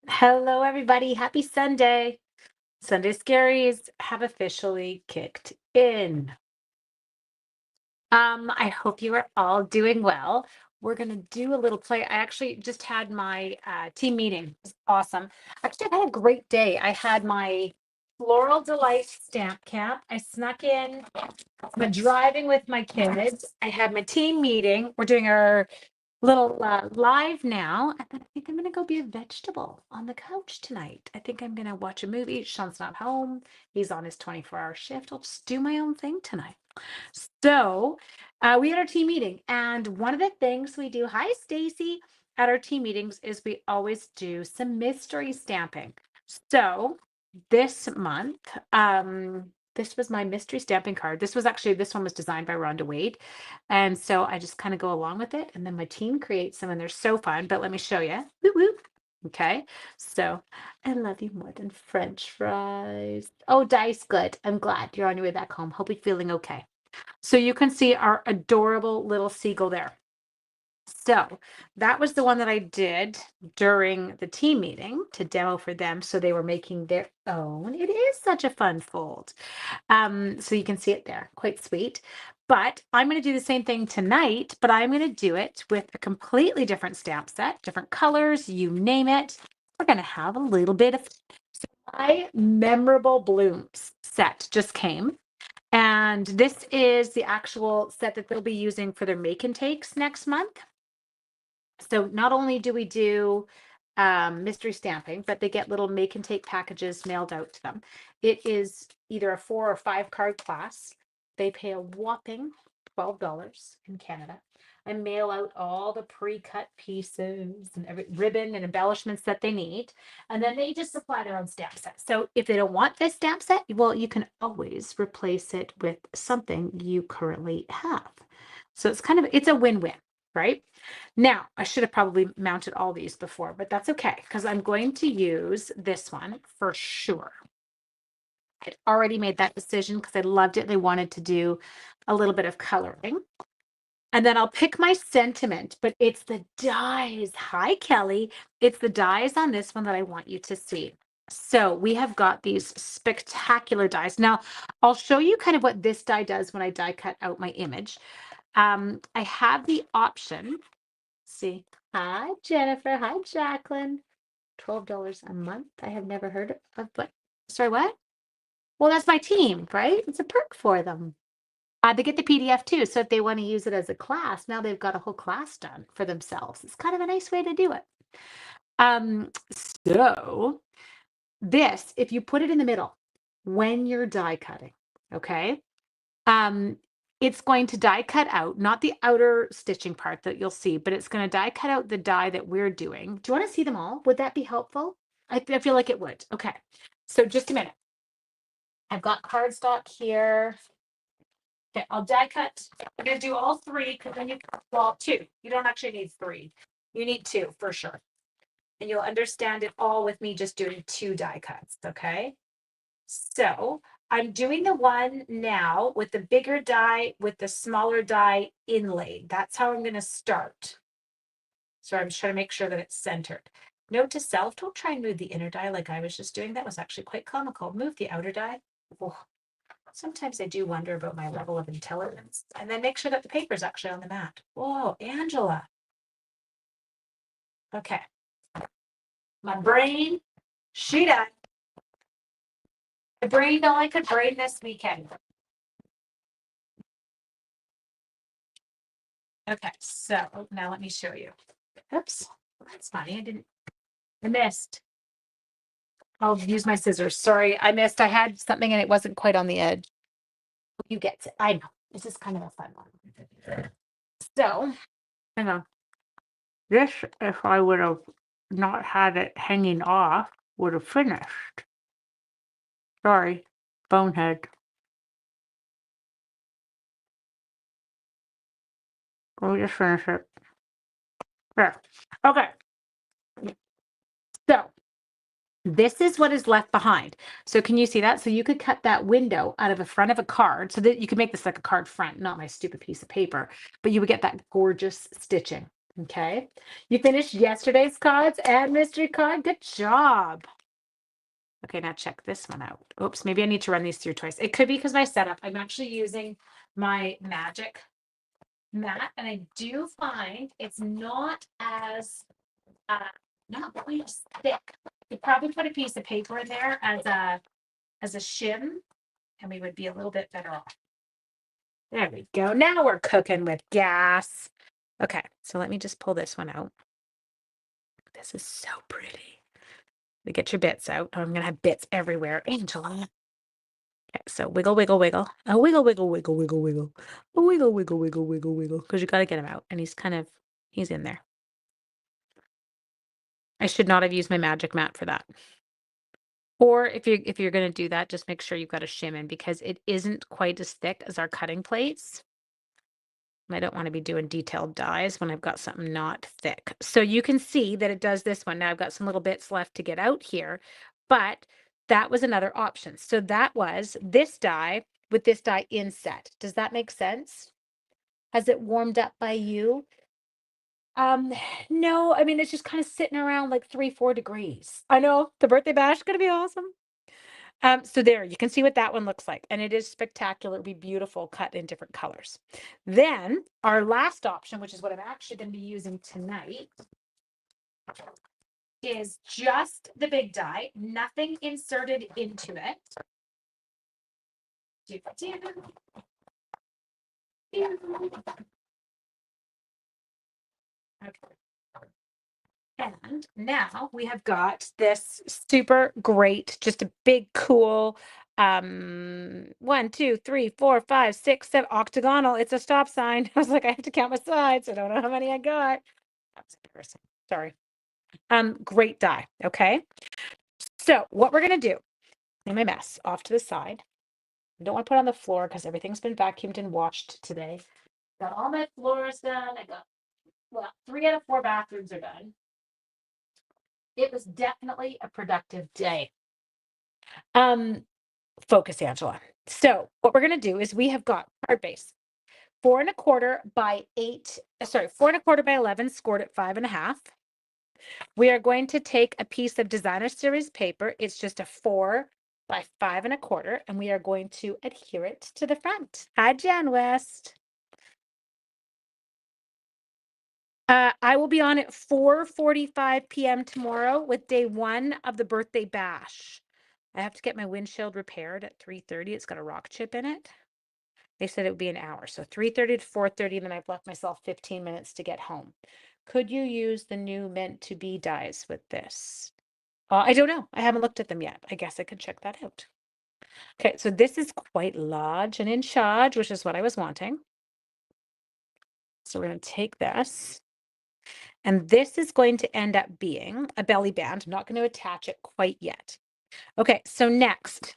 Hello, everybody. Happy Sunday. Sunday Scaries have officially kicked in. I hope you are all doing well. We're going to do a little play. I actually just had my team meeting. It was awesome. Actually, I had a great day. I had my Floral Delight stamp camp. I snuck in. I'm driving with my kids. I had my team meeting. We're doing our little live now. And then I think I'm going to go be a vegetable on the couch tonight. I think I'm going to watch a movie. Sean's not home. He's on his 24-hour shift. I'll just do my own thing tonight. So we had our team meeting. And one of the things we do, hi, Stacy, at our team meetings is we always do some mystery stamping. So this month, this was my mystery stamping card. This one was designed by Rhonda Wade. And so I just kind of go along with it. And then my team creates them and they're so fun. But let me show you. Woo woo. Okay. So I love you more than French fries. Oh, Dice, good. I'm glad you're on your way back home. Hope you're feeling okay. So you can see our adorable little seagull there. So that was the one that I did during the team meeting to demo for them. So they were making their own. It is such a fun fold. So you can see it there, quite sweet. But I'm going to do the same thing tonight, but I'm going to do it with a completely different stamp set, different colors, you name it. We're going to have a little bit of so my memorable blooms set just came. And this is the actual set that they'll be using for their make and takes next month. So not only do we do mystery stamping, but they get little make and take packages mailed out to them. It is either a 4 or 5 card class. They pay a whopping $12 in Canada. I mail out all the pre-cut pieces and every ribbon and embellishments that they need. And then they just supply their own stamp set. So if they don't want this stamp set, well, you can always replace it with something you currently have. So it's a win-win, right? Now, I should have probably mounted all these before, but that's okay because I'm going to use this one for sure. I'd already made that decision because I loved it. They wanted to do a little bit of coloring. And then I'll pick my sentiment, but it's the dies. Hi, Kelly. It's the dies on this one that I want you to see. So we have got these spectacular dies. Now, I'll show you kind of what this die does when I die cut out my image. I have the option. See, hi, Jennifer. Hi, Jacqueline. $12 a month. I have never heard of what? Sorry, what? Well, that's my team, right? It's a perk for them. They get the PDF too. So if they want to use it as a class, now they've got a whole class done for themselves. It's kind of a nice way to do it. So this, if you put it in the middle when you're die cutting, okay? It's going to die cut out, not the outer stitching part that you'll see, but it's going to die cut out the die that we're doing. Do you want to see them all? Would that be helpful? I feel like it would. Okay. So just a minute. I've got cardstock here. Okay, I'll die cut. I'm going to do all three because then well, two. You don't actually need three. You need two for sure. And you'll understand it all with me just doing two die cuts. Okay. So I'm doing the one now with the bigger die with the smaller die inlaid. That's how I'm going to start. So I'm just trying to make sure that it's centered. Note to self, don't try and move the inner die like I was just doing. That was actually quite comical. Move the outer die. Oh, sometimes I do wonder about my level of intelligence. And then make sure that the paper is actually on the mat. Whoa, Angela. Okay. My brain, she died. I brained all I could brain this weekend. Okay, so now let me show you. Oops, that's funny. I missed. I'll use my scissors. Sorry, I missed. I had something and it wasn't quite on the edge. You get it. I know. This is kind of a fun one. So, hang on. This, if I would have not had it hanging off, would have finished. Sorry, bonehead. Let me just finish it. There. Okay. So, this is what is left behind. So can you see that? So you could cut that window out of the front of a card so that you could make this like a card front, not my stupid piece of paper, but you would get that gorgeous stitching. Okay. You finished yesterday's cards and mystery card. Good job. Okay, now check this one out. Oops, maybe I need to run these through twice. It could be because my setup. I'm actually using my magic mat, and I do find it's not as uh not quite as thick. You probably put a piece of paper in there as a shim, and we would be a little bit better off. There we go. Now we're cooking with gas. Okay, so let me just pull this one out. This is so pretty. Get your bits out. Oh, I'm gonna have bits everywhere, Angela. Okay, so wiggle, wiggle, wiggle. A wiggle, wiggle, wiggle, wiggle, wiggle. A wiggle, wiggle, wiggle, wiggle, wiggle. Because you got to get him out, and he's in there. I should not have used my magic mat for that. Or if you're gonna do that, just make sure you've got a shim in because it isn't quite as thick as our cutting plates. I don't want to be doing detailed dies when I've got something not thick. So you can see that it does this one. Now I've got some little bits left to get out here, but that was another option. So that was this die with this die inset. Does that make sense? Has it warmed up by you? Um, no, I mean, it's just kind of sitting around like 3, 4 degrees. I know the birthday bash is going to be awesome. So there, you can see what that one looks like, and it is spectacular. It'll be beautiful, cut in different colors. Then our last option, which is what I'm actually going to be using tonight, is just the big die, nothing inserted into it. Do, do, do. Okay. And now we have got this super great, just a big, cool, 1, 2, 3, 4, 5, 6, 7 octagonal. It's a stop sign. I was like, I have to count my sides. I don't know how many I got. That's embarrassing. Sorry. Great die. Okay. So what we're gonna do, clean my mess off to the side. I don't want to put it on the floor because everything's been vacuumed and washed today. Got all my floors done. I got, well, 3 out of 4 bathrooms are done. It was definitely a productive day. Focus, Angela. So what we're gonna do is we have got card base 4 1/4 by 8. Sorry, 4 1/4 by 11, scored at 5 1/2. We are going to take a piece of designer series paper. It's just a 4 by 5 1/4, and we are going to adhere it to the front. Hi, Jan West. I will be on at 4:45 p.m. tomorrow with day 1 of the birthday bash. I have to get my windshield repaired at 3:30. It's got a rock chip in it. They said it would be an hour. So 3:30 to 4:30, and then I've left myself 15 minutes to get home. Could you use the new meant to be dies with this? I don't know. I haven't looked at them yet. I guess I could check that out. Okay, so this is quite large and in charge, which is what I was wanting. So we're going to take this. And this is going to end up being a belly band. I'm not going to attach it quite yet. Okay, so next,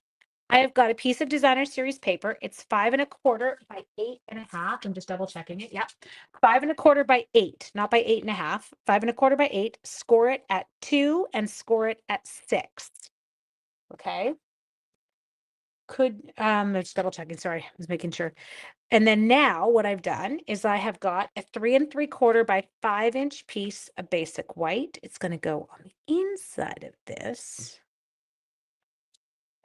I have got a piece of designer series paper. It's 5 1/4 by 8 1/2. I'm just double checking it. Yep. 5 1/4 by 8, not by 8 1/2. 5 1/4 by 8. Score it at 2 and score it at 6. Okay. I'm just double checking. Sorry, I was making sure. And then now what I've done is I have got a 3 3/4 by 5-inch piece of basic white. It's going to go on the inside of this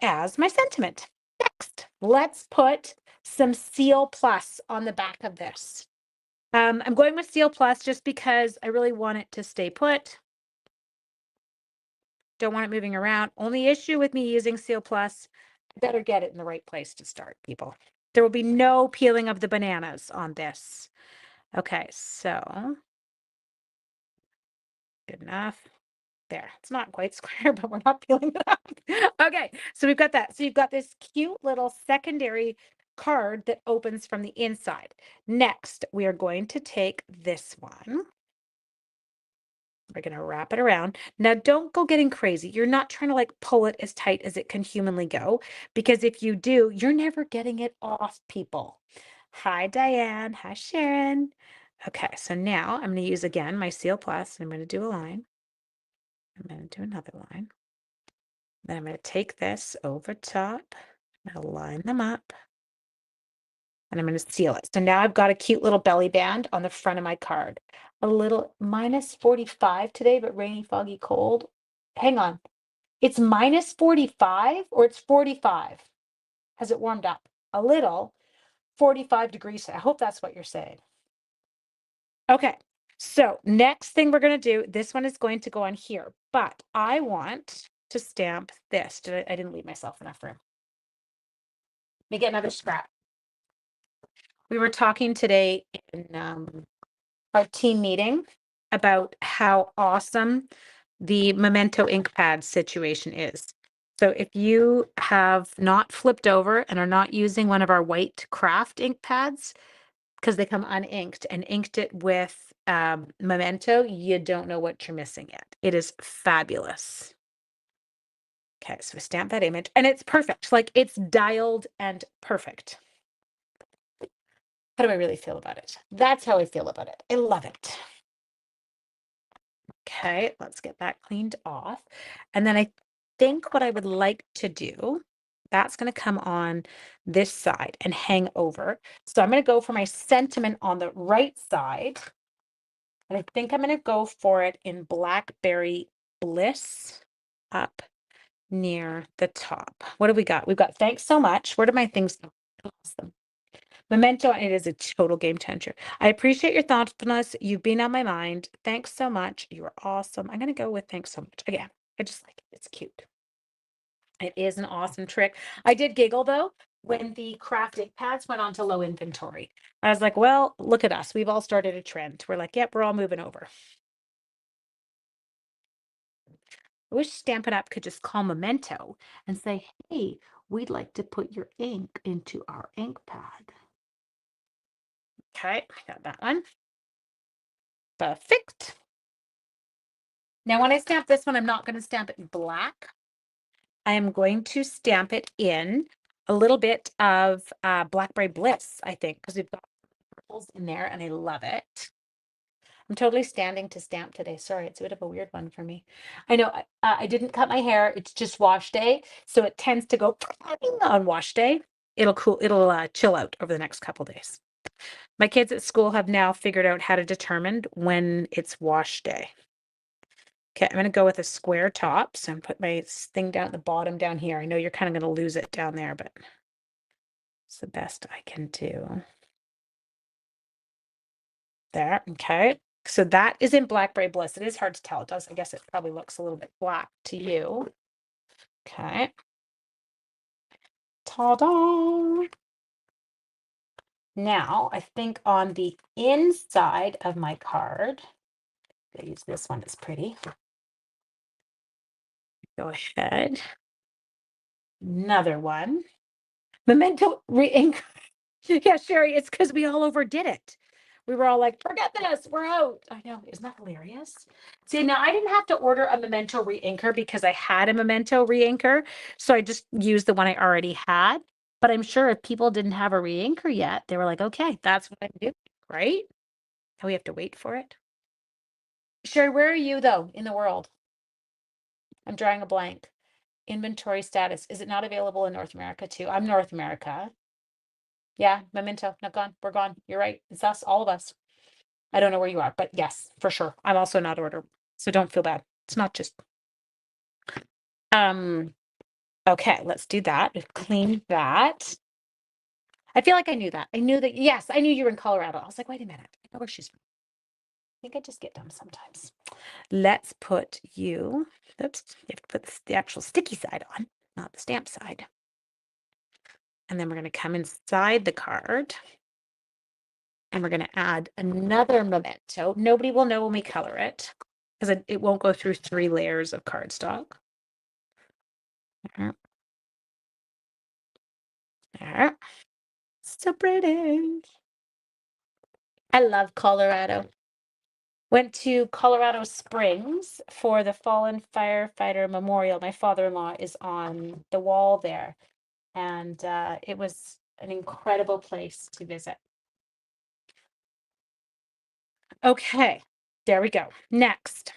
as my sentiment. Next, let's put some Seal Plus on the back of this. I'm going with Seal Plus just because I really want it to stay put. Don't want it moving around. Only issue with me using Seal Plus, I better get it in the right place to start, people. There will be no peeling of the bananas on this. Okay, so good enough. There, it's not quite square, but we're not peeling it up. Okay, so we've got that. So you've got this cute little secondary card that opens from the inside. Next, we are going to take this one. We're going to wrap it around. Now, don't go getting crazy. You're not trying to like pull it as tight as it can humanly go, because if you do, you're never getting it off, people. Hi, Diane. Hi, Sharon. Okay, so now I'm going to use again my Seal Plus, and I'm going to do a line. I'm going to do another line. Then I'm going to take this over top. I'm going to line them up. and I'm going to seal it. So now I've got a cute little belly band on the front of my card. A little minus 45 today, but rainy, foggy, cold. Hang on. It's minus 45 or it's 45? Has it warmed up? A little. 45 degrees. I hope that's what you're saying. Okay. So next thing we're going to do, this one is going to go on here, but I want to stamp this. I didn't leave myself enough room. Let me get another scrap. We were talking today in our team meeting about how awesome the Memento ink pad situation is. So if you have not flipped over and are not using one of our white craft ink pads, because they come uninked, and inked it with Memento, you don't know what you're missing yet. It is fabulous. Okay, so stamp that image, and it's perfect. Like, it's dialed and perfect. How do I really feel about it? That's how I feel about it. I love it. Okay, let's get that cleaned off. And then I think what I would like to do, that's going to come on this side and hang over. So I'm going to go for my sentiment on the right side. And I think I'm going to go for it in Blackberry Bliss up near the top. What do we got? We've got thanks so much. Where do my things go? Awesome. Memento, it is a total game changer. I appreciate your thoughtfulness. You've been on my mind. Thanks so much. You are awesome. I'm going to go with thanks so much. Again, I just like it. It's cute. It is an awesome trick. I did giggle though when the crafting pads went on to low inventory. I was like, well, look at us. We've all started a trend. We're like, yep, we're all moving over. I wish Stampin' Up could just call Memento and say, hey, we'd like to put your ink into our ink pad. Okay, I got that one. Perfect. Now, when I stamp this one, I'm not going to stamp it in black. I am going to stamp it in a little bit of Blackberry Bliss, I think, because we've got purples in there and I love it. I'm totally standing to stamp today. Sorry, it's a bit of a weird one for me. I know I didn't cut my hair. It's just wash day, so it tends to go on wash day. It'll cool. It'll chill out over the next couple days. My kids at school have now figured out how to determine when it's wash day. Okay, I'm going to go with a square top. So I'm put my thing down at the bottom down here. I know you're kind of going to lose it down there, but it's the best I can do. There, okay. So that is in Blackberry Bliss. It is hard to tell. It does, I guess it probably looks a little bit black to you. Okay. Ta-da! Now, I think on the inside of my card, I use this one, it's pretty. Go ahead. Another one. Memento re-ink. Yeah, Sherry, it's because we all overdid it. We were all like, forget this, we're out. I know, isn't that hilarious? See, now I didn't have to order a Memento re-inker because I had a Memento re-inker. So I just used the one I already had. But I'm sure if people didn't have a re-inker yet, they were like, okay, that's what I'm doing, right? And we have to wait for it. Sherry, where are you though in the world? I'm drawing a blank. Inventory status. Is it not available in North America too? I'm North America. Yeah, Memento, not gone. We're gone. You're right. It's us, all of us. I don't know where you are, but yes, for sure. I'm also not order. So don't feel bad. It's not just okay, let's do that. We've cleaned that. I feel like I knew that. I knew that, yes, I knew you were in Colorado. I was like, wait a minute. I know where she's from. I think I just get dumb sometimes. Let's put you, oops, you have to put the actual sticky side on, not the stamp side. And then we're going to come inside the card. And we're going to add another memento. Nobody will know when we color it because it won't go through 3 layers of cardstock. There. There. So pretty. I love Colorado. Went to Colorado Springs for the Fallen Firefighter Memorial. My father-in-law is on the wall there. And it was an incredible place to visit. Okay, there we go. Next,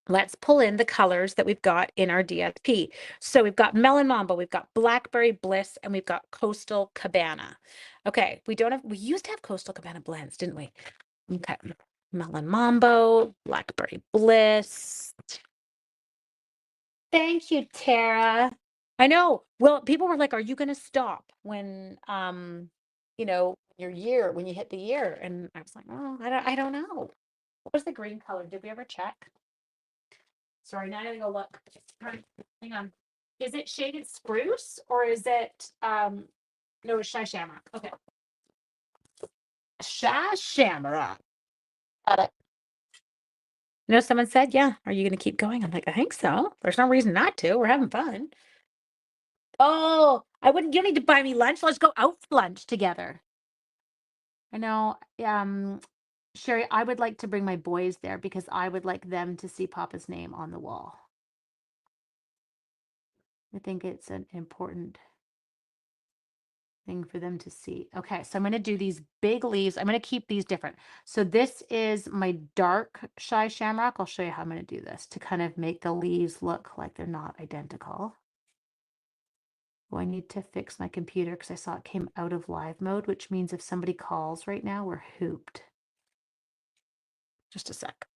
let's pull in the colors that we've got in our DSP. So we've got Melon Mambo, we've got Blackberry Bliss, and we've got Coastal Cabana. Okay, we used to have Coastal Cabana blends, didn't we? Okay, Melon Mambo, Blackberry Bliss. Thank you, Tara. I know. Well, people were like, "Are you going to stop when, when you hit the year?" And I was like, "Oh, I don't know." What was the green color? Did we ever check? Sorry, now I gotta go look. Hang on. Is it shaded spruce or is it no, it's shy shamrock. Okay. Shy shamrock. Got it. Someone said, yeah, are you gonna keep going? I'm like, I think so. There's no reason not to. We're having fun. Oh, I wouldn't you don't need to buy me lunch. Let's go out for lunch together. I know. Sherry, I would like to bring my boys there because I would like them to see Papa's name on the wall. I think it's an important thing for them to see. Okay, so I'm going to do these big leaves. I'm going to keep these different. So this is my dark shy shamrock. I'll show you how I'm going to do this to kind of make the leaves look like they're not identical. Oh, I need to fix my computer because I saw it came out of live mode, which means if somebody calls right now, we're hooped. Just a sec.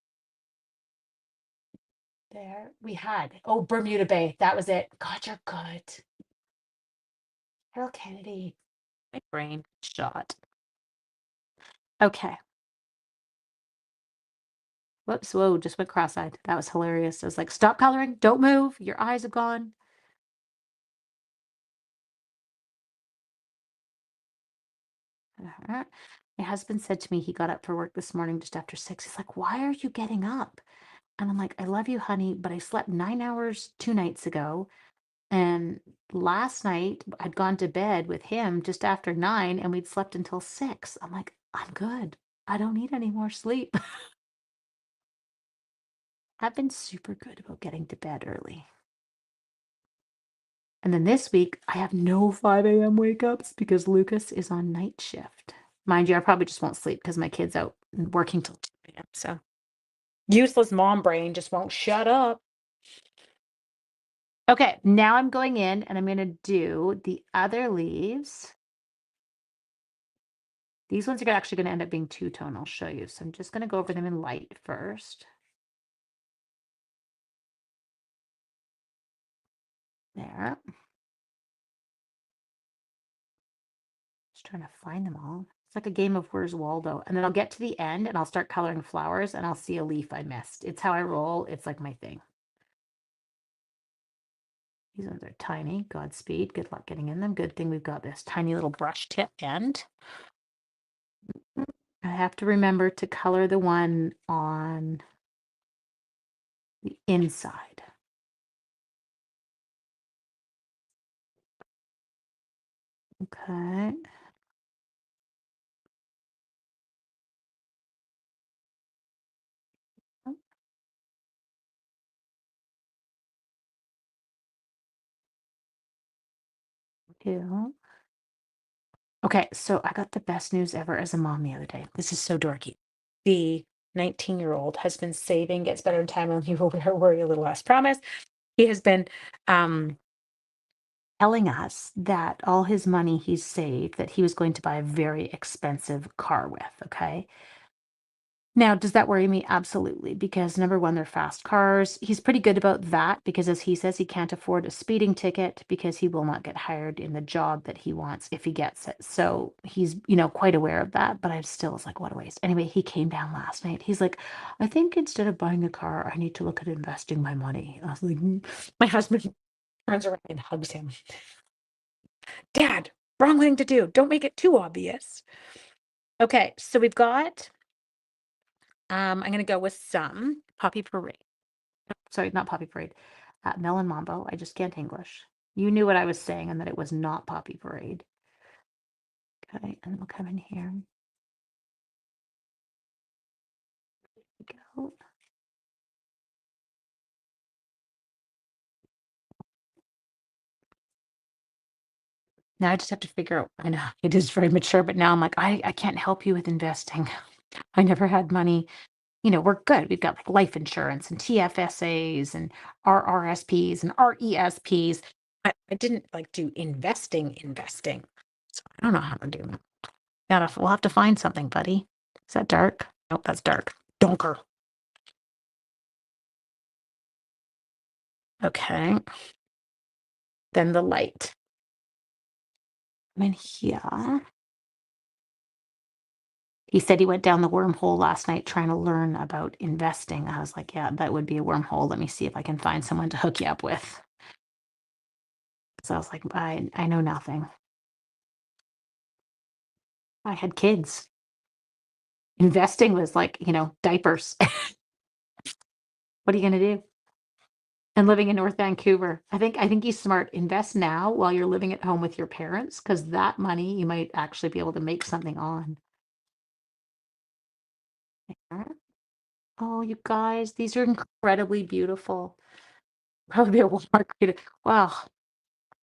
There we had. Oh, Bermuda Bay. That was it. God, you're good. Harold Kennedy. My brain shot. Okay. Whoops, whoa, just went cross-eyed. That was hilarious. I was like, stop coloring, don't move, your eyes have gone. My husband said to me he got up for work this morning just after 6. He's like, why are you getting up? And I'm like, I love you, honey, but I slept 9 hours 2 nights ago. And last night I'd gone to bed with him just after 9 and we'd slept until 6. I'm like, I'm good. I don't need any more sleep. I've been super good about getting to bed early. And then this week, I have no 5 a.m. wake ups because Lucas is on night shift. Mind you, I probably just won't sleep because my kid's out working till 2 a.m. So useless mom brain just won't shut up. Okay, now I'm going in and I'm going to do the other leaves. These ones are actually going to end up being two-tone. I'll show you. So I'm just going to go over them in light first. There. Just trying to find them all. It's like a game of Where's Waldo. And then I'll get to the end and I'll start coloring flowers and I'll see a leaf I missed. It's how I roll. It's like my thing. These ones are tiny. Godspeed. Good luck getting in them. Good thing we've got this tiny little brush tip end. I have to remember to color the one on the inside. Okay. Two. Okay, so I got the best news ever as a mom the other day. This is so dorky. The 19-year-old has been saving, gets better in time and he will worry a little less. Promise. He has been telling us that all his money he's saved, that he was going to buy a very expensive car with. Okay. Now, does that worry me? Absolutely. Because number one, they're fast cars. He's pretty good about that because, as he says, he can't afford a speeding ticket because he will not get hired in the job that he wants if he gets it. So he's, quite aware of that. But I still was like, what a waste. Anyway, he came down last night. He's like, I think instead of buying a car, I need to look at investing my money. I was like, My husband turns around and hugs him. Dad, wrong thing to do. Don't make it too obvious. Okay, so we've got. I'm going to go with some Poppy Parade. Sorry, not Poppy Parade. Melon Mambo. I just can't English. You knew what I was saying and that it was not Poppy Parade. Okay, and we'll come in here. Go. Now I just have to figure out. I know it is very mature, but now I'm like, I can't help you with investing. I never had money we're good. We've got like life insurance and TFSAs and RRSPs and RESPs. I didn't like do investing. So I don't know how to do that. We'll have to find something, buddy. Is that dark? Nope, that's dark. Donker. Okay. Then the light. I'm in here. He said he went down the wormhole last night trying to learn about investing. I was like, yeah, that would be a wormhole. Let me see if I can find someone to hook you up with. So I was like, I know nothing. I had kids. Investing was like, diapers. What are you going to do? And living in North Vancouver. I think he's smart. Invest now while you're living at home with your parents, because that money you might actually be able to make something on. Oh, you guys, these are incredibly beautiful. Probably be a Walmart creative. Wow.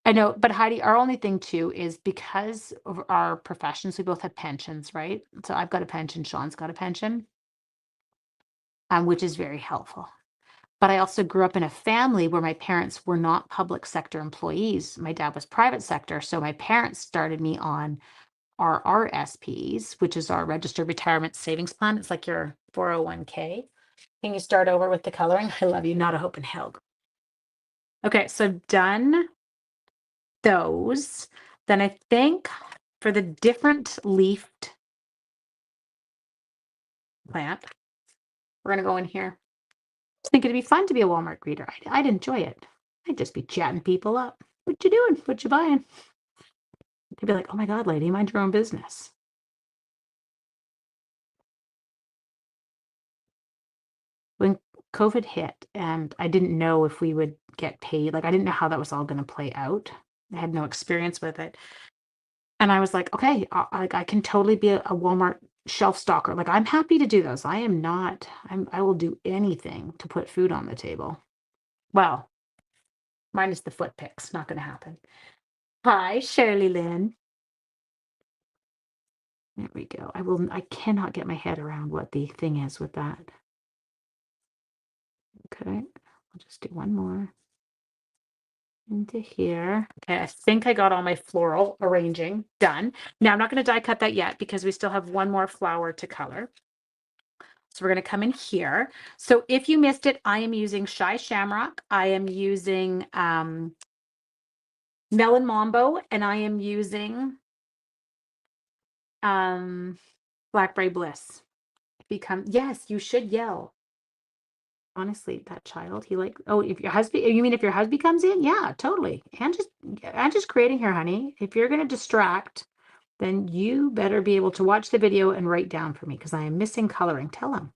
I know, but Heidi, our only thing too is because of our professions, we both have pensions, right? So I've got a pension, Sean's got a pension, which is very helpful. But I also grew up in a family where my parents were not public sector employees. My dad was private sector. So my parents started me on our RSPs, which is our registered retirement savings plan. It's like your 401k. Can you start over with the coloring? I love you, not a hope in hell. Okay, so done those. Then I think for the different leafed plant, we're going to go in here. I was thinking it'd be fun to be a Walmart greeter. I'd enjoy it. I'd just be chatting people up. What you doing? What you buying? They'd be like, oh my God, lady, mind your own business. When COVID hit and I didn't know if we would get paid, like I didn't know how that was all going to play out. I had no experience with it. And I was like, okay, I can totally be a Walmart shelf stalker. Like I'm happy to do those. I will do anything to put food on the table. Well, minus the foot picks, not going to happen. Hi, Shirley Lynn. There we go. I cannot get my head around what the thing is with that. Okay, I'll just do one more into here. Okay, I think I got all my floral arranging done. Now I'm not going to die cut that yet because we still have one more flower to color. So we're going to come in here. So if you missed it, I am using Shy Shamrock. I am using Melon Mambo, and I am using Blackberry Bliss. Yes, you should yell. Honestly, that child, if your husband, you mean if your husband comes in? Yeah, totally. And just creating here, honey. If you're going to distract, then you better be able to watch the video and write down for me because I am missing coloring. Tell him.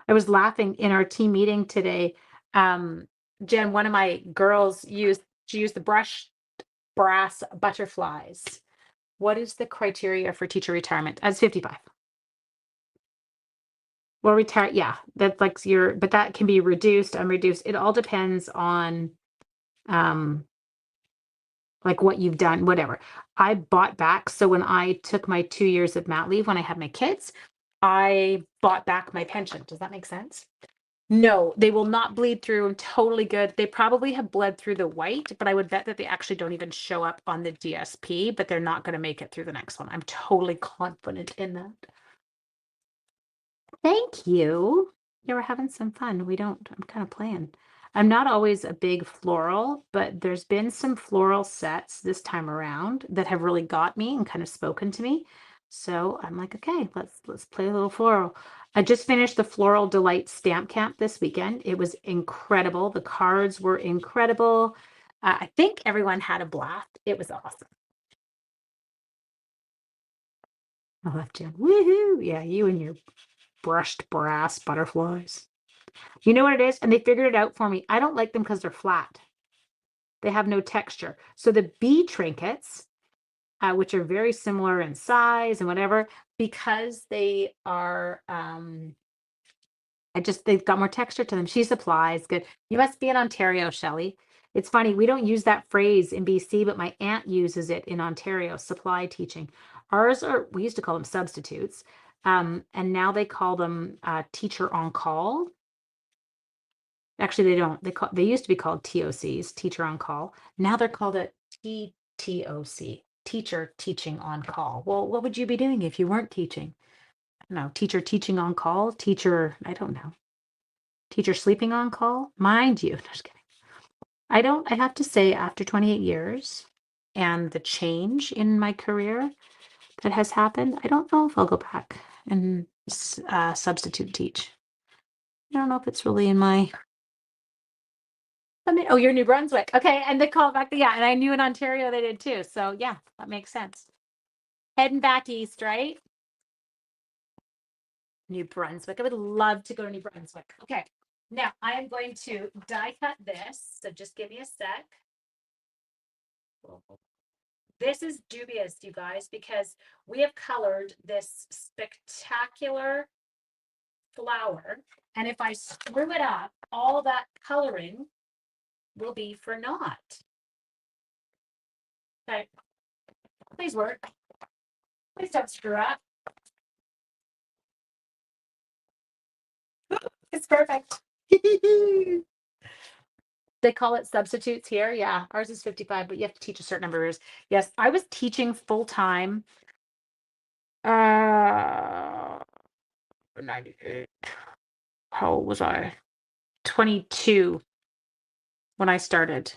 I was laughing in our team meeting today. Jen, one of my girls she used the brushed brass butterflies. What is the criteria for teacher retirement? As 55. Well, retire, yeah, that's like but that can be reduced, unreduced. It all depends on like what you've done, whatever. I bought back. So when I took my 2 years of mat leave when I had my kids, I bought back my pension. Does that make sense? No, they will not bleed through. I'm totally good. They probably have bled through the white, but I would bet that they actually don't even show up on the DSP, but they're not going to make it through the next one. I'm totally confident in that. Thank you. Yeah, we're having some fun. I'm kind of playing. I'm not always a big floral, but there's been some floral sets this time around that have really got me and kind of spoken to me. So I'm like, okay, let's play a little floral. I just finished the Floral Delight Stamp Camp this weekend. It was incredible. The cards were incredible. I think everyone had a blast. It was awesome. I left you. Woohoo! Yeah, you and your brushed brass butterflies. You know what it is? And they figured it out for me. I don't like them because they're flat. They have no texture. So the bee trinkets, which are very similar in size and whatever, because they are, they've got more texture to them. She supplies. Good. You must be in Ontario, Shelley. It's funny. We don't use that phrase in BC, but my aunt uses it in Ontario, supply teaching. We used to call them substitutes. And now they call them teacher on call. Actually, they don't. They used to be called TOCs, teacher on call. Now they're called a TTOC, teacher teaching on call. Well, what would you be doing if you weren't teaching? No, teacher teaching on call, teacher, I don't know. Teacher sleeping on call? Mind you, just kidding. I have to say, after 28 years and the change in my career that has happened, I don't know if I'll go back and substitute teach. I don't know if it's really in my. Oh, you're New Brunswick. Okay, and they call it back. Yeah, and I knew in Ontario they did too. So yeah, that makes sense. Heading back east, right? New Brunswick. I would love to go to New Brunswick. Okay, now I am going to die cut this. So just give me a sec. This is dubious, you guys, because we have colored this spectacular flower. And if I screw it up, all that coloring will be for naught. Okay, please work. Please don't screw up. It's perfect. They call it substitutes here. Yeah, ours is 55, but you have to teach a certain number of years. Yes, I was teaching full time. 98. How old was I? 22 when I started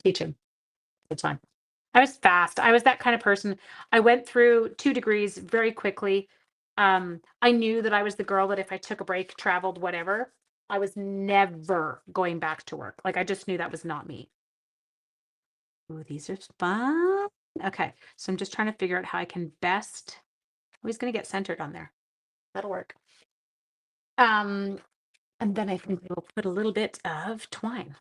teaching full time. I was fast. I was that kind of person. I went through 2 degrees very quickly. I knew that I was the girl that if I took a break, traveled, whatever, I was never going back to work. Like I just knew that was not me. Oh, these are fun. Okay, so I'm just trying to figure out how I can best. Oh, he's going to get centered on there. That'll work. And then I think we'll put a little bit of twine.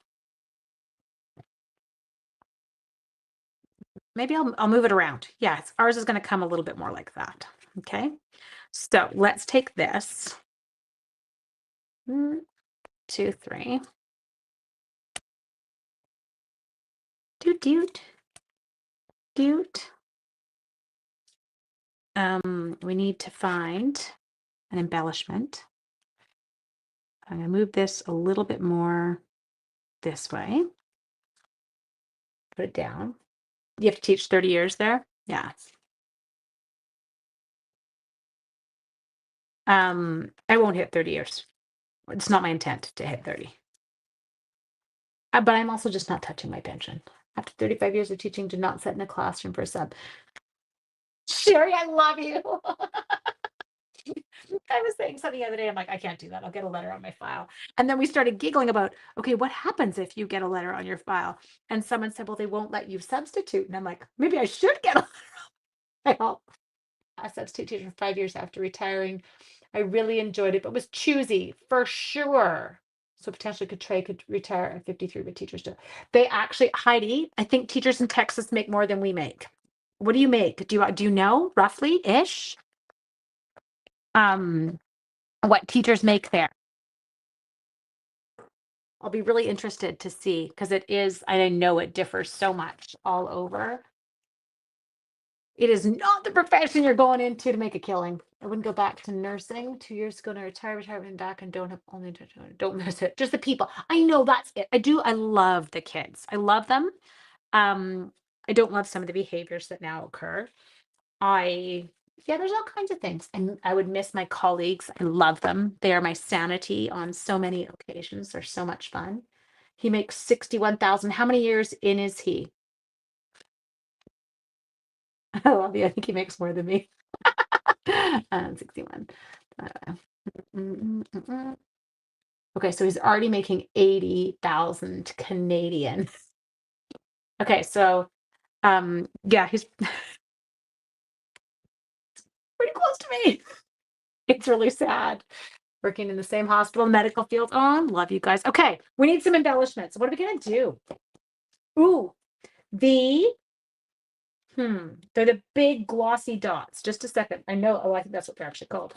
Maybe I'll move it around. Yeah, ours is going to come a little bit more like that. Okay, so let's take this. 1, 2, 3. Doot doot doot. We need to find an embellishment. I'm going to move this a little bit more this way. Put it down. You have to teach 30 years there? Yeah. I won't hit 30 years. It's not my intent to hit 30. But I'm also just not touching my pension. After 35 years of teaching, do not sit in a classroom for a sub. Sherry, I love you. I was saying something the other day. I'm like, I can't do that. I'll get a letter on my file. And then we started giggling about, okay, what happens if you get a letter on your file? And someone said, well, they won't let you substitute. And I'm like, maybe I should get a letter on my file. I substitute teacher for 5 years after retiring. I really enjoyed it, but was choosy for sure. So potentially could retire at 53, but teachers do. They actually, Heidi, I think teachers in Texas make more than we make. What do you make? Do you know roughly ish? What teachers make there? I'll be really interested to see because it is, I know it differs so much all over. It is not the profession you're going into to make a killing. I wouldn't go back to nursing. 2 years ago, I retired back and don't have only don't miss it. Just the people. I know that's it. I love the kids. I love them. I don't love some of the behaviors that now occur. Yeah, there's all kinds of things. And I would miss my colleagues. I love them. They are my sanity on so many occasions. They're so much fun. He makes 61,000. How many years in is he? I love you. I think he makes more than me. 61. Okay, so he's already making 80,000 Canadian. Okay, so yeah, he's pretty close to me. It's really sad. Working in the same hospital, medical field. Oh, I love you guys. Okay, we need some embellishments. What are we gonna do? Ooh, the they're the big glossy dots. Just a second. I know. Oh, I think that's what they're actually called.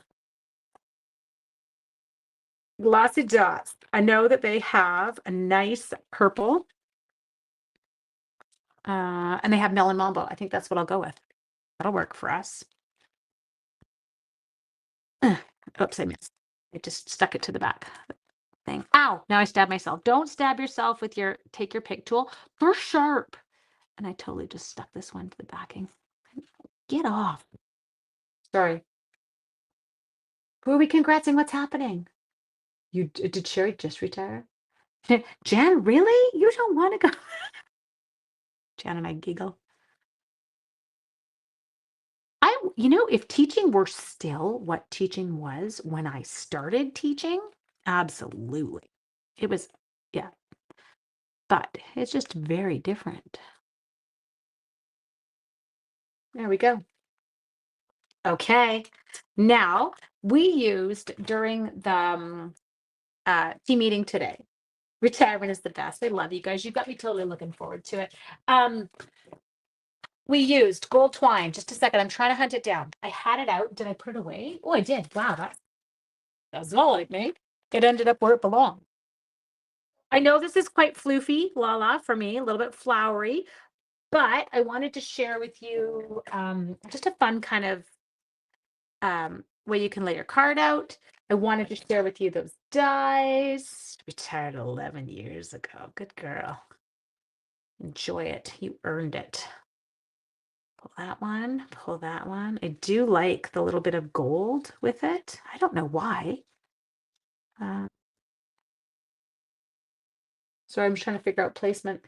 Glossy dots. I know that they have a nice purple. And they have melon mambo. I think that's what I'll go with. That'll work for us. Oops, I missed. I just stuck it to the back thing. Ow, now I stabbed myself. Don't stab yourself with take your pick tool. They're sharp. And I totally just stuck this one to the backing. Get off. Sorry. Who are we congratsing? What's happening? Did Sherry just retire? Jan, really? You don't want to go? Jan and I giggle. If teaching were still what teaching was when I started teaching, absolutely. It was, yeah. But it's just very different. There we go. Okay. Now, we used during the team meeting today. Retirement is the best. I love you guys. You got me totally looking forward to it. We used gold twine. Just a second. I'm trying to hunt it down. I had it out. Did I put it away? Oh, I did. Wow, that's all I made. It ended up where it belonged. I know this is quite floofy, la for me, a little bit flowery, but I wanted to share with you just a fun kind of way you can lay your card out. I wanted to share with you those dies. Retired 11 years ago. Good girl. Enjoy it. You earned it. Pull that one, pull that one. I do like the little bit of gold with it. I don't know why. Sorry, I'm just trying to figure out placement.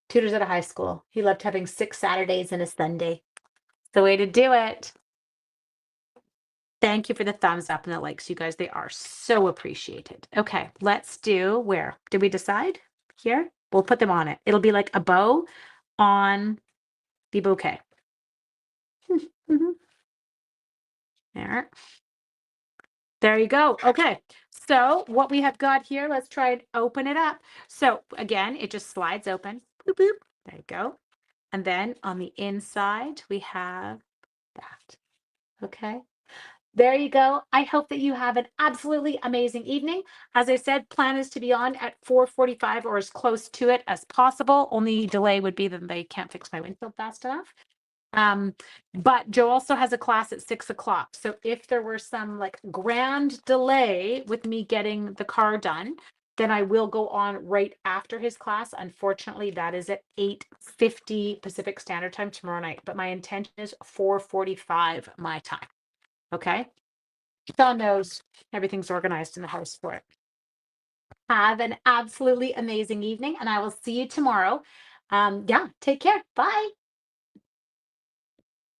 Tutors at a high school. He loved having 6 Saturdays and a Sunday. It's the way to do it. Thank you for the thumbs up and the likes, you guys. They are so appreciated. Okay, let's do where? Did we decide? Here? We'll put them on it. It'll be like a bow on the bouquet. There. There you go. Okay. So what we have got here, let's try and open it up. So again, it just slides open. Boop, boop. There you go. And then on the inside, we have that. Okay. There you go. I hope that you have an absolutely amazing evening. As I said, plan is to be on at 4:45 or as close to it as possible. Only delay would be that they can't fix my windshield fast enough. But Joe also has a class at 6 o'clock. So if there were some like grand delay with me getting the car done, then I will go on right after his class. Unfortunately, that is at 8:50 Pacific Standard Time tomorrow night. But my intention is 4:45 my time. Okay. Sean knows everything's organized in the house for it. Have an absolutely amazing evening, and I will see you tomorrow. Yeah, take care. Bye.